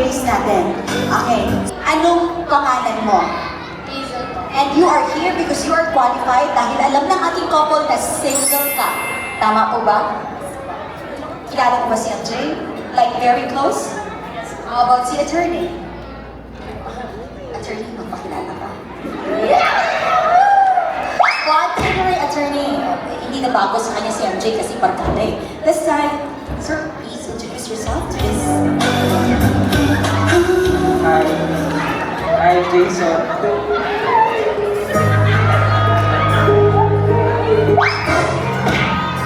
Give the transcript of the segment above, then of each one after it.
case natin. Okay. Anong pangalan mo? Hazel po. And you are here because you are qualified dahil alam ng ating couple na single ka. Tama po ba? Kilala mo ba si MJ? Like very close? How about si attorney? Attorney, magpakilala ka. Category attorney. Hindi na bago sa kanya si MJ kasi barkada eh. This time, sir, please introduce yourself to this. Hi. Hi, Jason.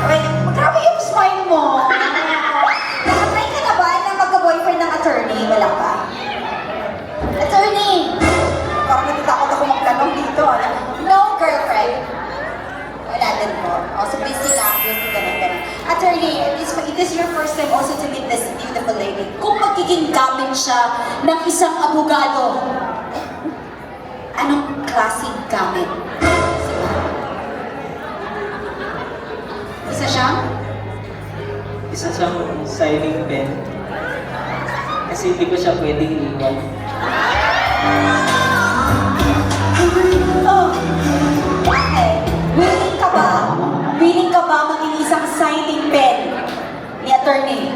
Wait, grabe yung smile mo. Nakatry ka na ba na magka-boyfriend ng attorney? Wala pa. Attorney! Parang natatakot ako magtanong dito. No girlfriend. Wala din po. Also busy lang. Busy ganun. Attorney, it is your first time also to meet this beautiful lady. Kung magiging gamit siya ng isang abogado, anong klaseng gamit? Isa siyang? Isa siyang signing pen. Kasi hindi ko siya pwedeng iwan. Oh. Okay. Willing ka ba maging isang signing pen ni attorney?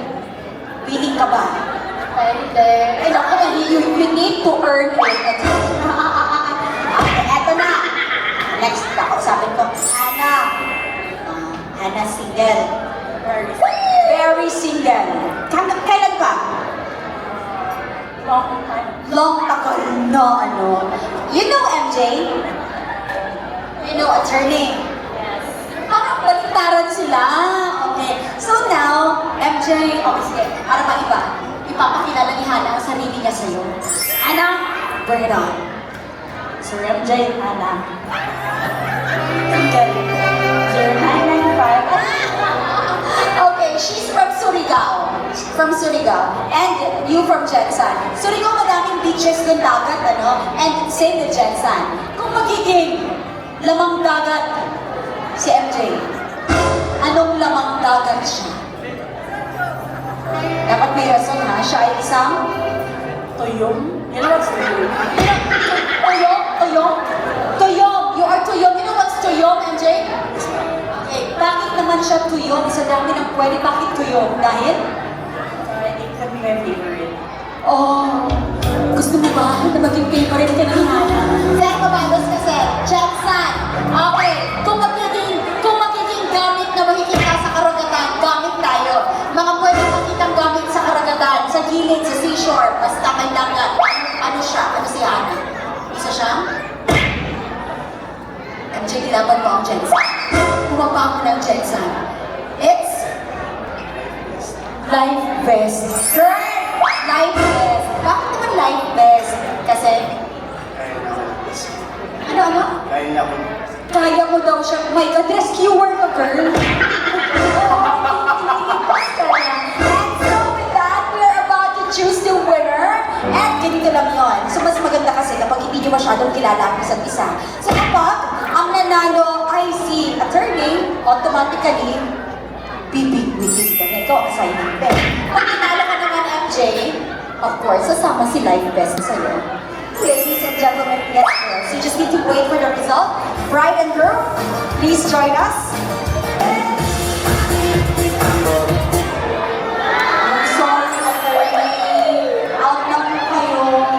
Willing ka ba? Pwede. Ay, naku, you need to earn it. Okay, eto na. Next, kakausapin ko. Hannah. Hannah single. Very single. Kailan pa? Long time. Long tagal na, ano. You know MJ? You know attorney? Yes. Parang baliktaran sila. Okay. So now, MJ, okay, sige. Para maiba, ipapakilala ni Hannah ang sarili niya sa'yo. Hannah, bring it on. Sir MJ, Hannah. Single. 0995. Okay, she's from Surigao. From Surigao. And you from Jensan. Surigao, madaming beaches ng dagat, ano? And same with Jensan. Kung magiging lamang dagat si MJ, anong lamang dagat siya? Dapat may rason ha, siya ay isang tuyong. You know what's tuyong? Tuyong? Tuyong? Tuyong! You are tuyong. You know what's tuyong, MJ? Okay, bakit naman siya tuyong? Sa dami ng pwede, bakit tuyong? Dahil? It can be my favorite. Oh, gusto mo ba na maging favorite ka ng Hannah? Sir, Pabandos ka, sir. Jackson. Okay, kung magiging gamit na makikita sa karagatan, gamit tayo. Mga pwede makitang gamit sa karagatan, sa gilid, sa seashore, basta may dagat. Ano siya? Ano si Hannah? Isa siya? MJ, nilaban mo ang Jensen. Pumapa mo ng Jensen. It's life vest. Girl! Life vest. Bakit naman life vest? Kasi, ano? Kaya mo daw siya. Oh my God, rescuer ka, girl. And so with that, we're about to choose the winner. And ganito lang yun. So mas maganda kasi kapag hindi nyo masyadong kilala ang isa't isa. So kapag ang nanalo ay si attorney, automatically, bibig-bibig ka na. Ikaw ang signing pen. Pag nanalo ka naman, MJ, of course, sasama si life best sa'yo. Ladies and gentlemen, yes, girls. You just need to wait for the result. Bride and groom, please join us. Sorry, attorney. Out lang kayo.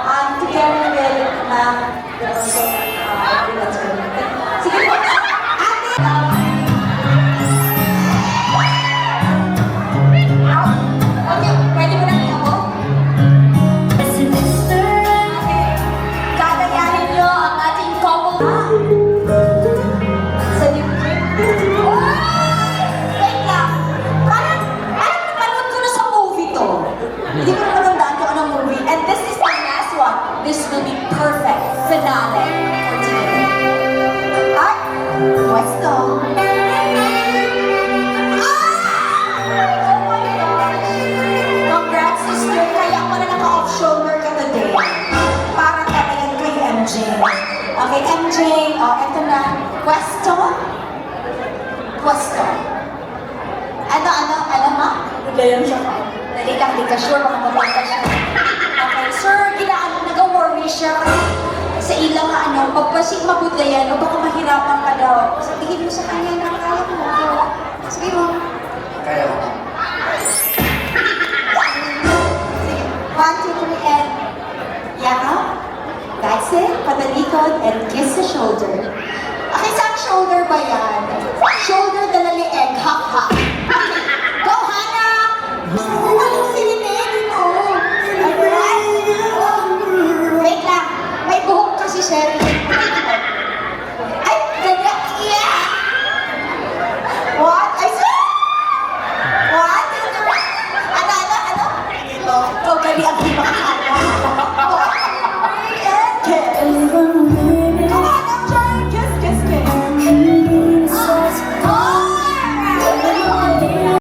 I'm together with ma'am. Also, with attorney. Sige po. Okay, pwede mo na ako? Kakayanin niyo ang ating couple. Sa libre. Wait lang. Parang napanood ko na sa movie to. Hindi ko na matandaan kung anong movie. And this is the last one. This will be perfect finale for today. At, pwesto. Oh my gosh! Congrats, sister. Kaya ko na naka-off shoulder ka today. Para katayan kay MJ. Okay, MJ, eto na. Pwesto? Pwesto. Ano, ma? Gayan siya ka. Dali lang, di ka sure, baka mabalik ka siya. Okay, sir, nag-worry siya kasi sa ilang pagpasig mabudlayan o baka mahirapan ka daw. Sabihin mo sa kanya na kaya mo. Sige mo. Kaya mo. Sige, 1, 2, 3, and yakap. That's it. Patalikod and kiss the shoulder. Okay, saan shoulder ba yan?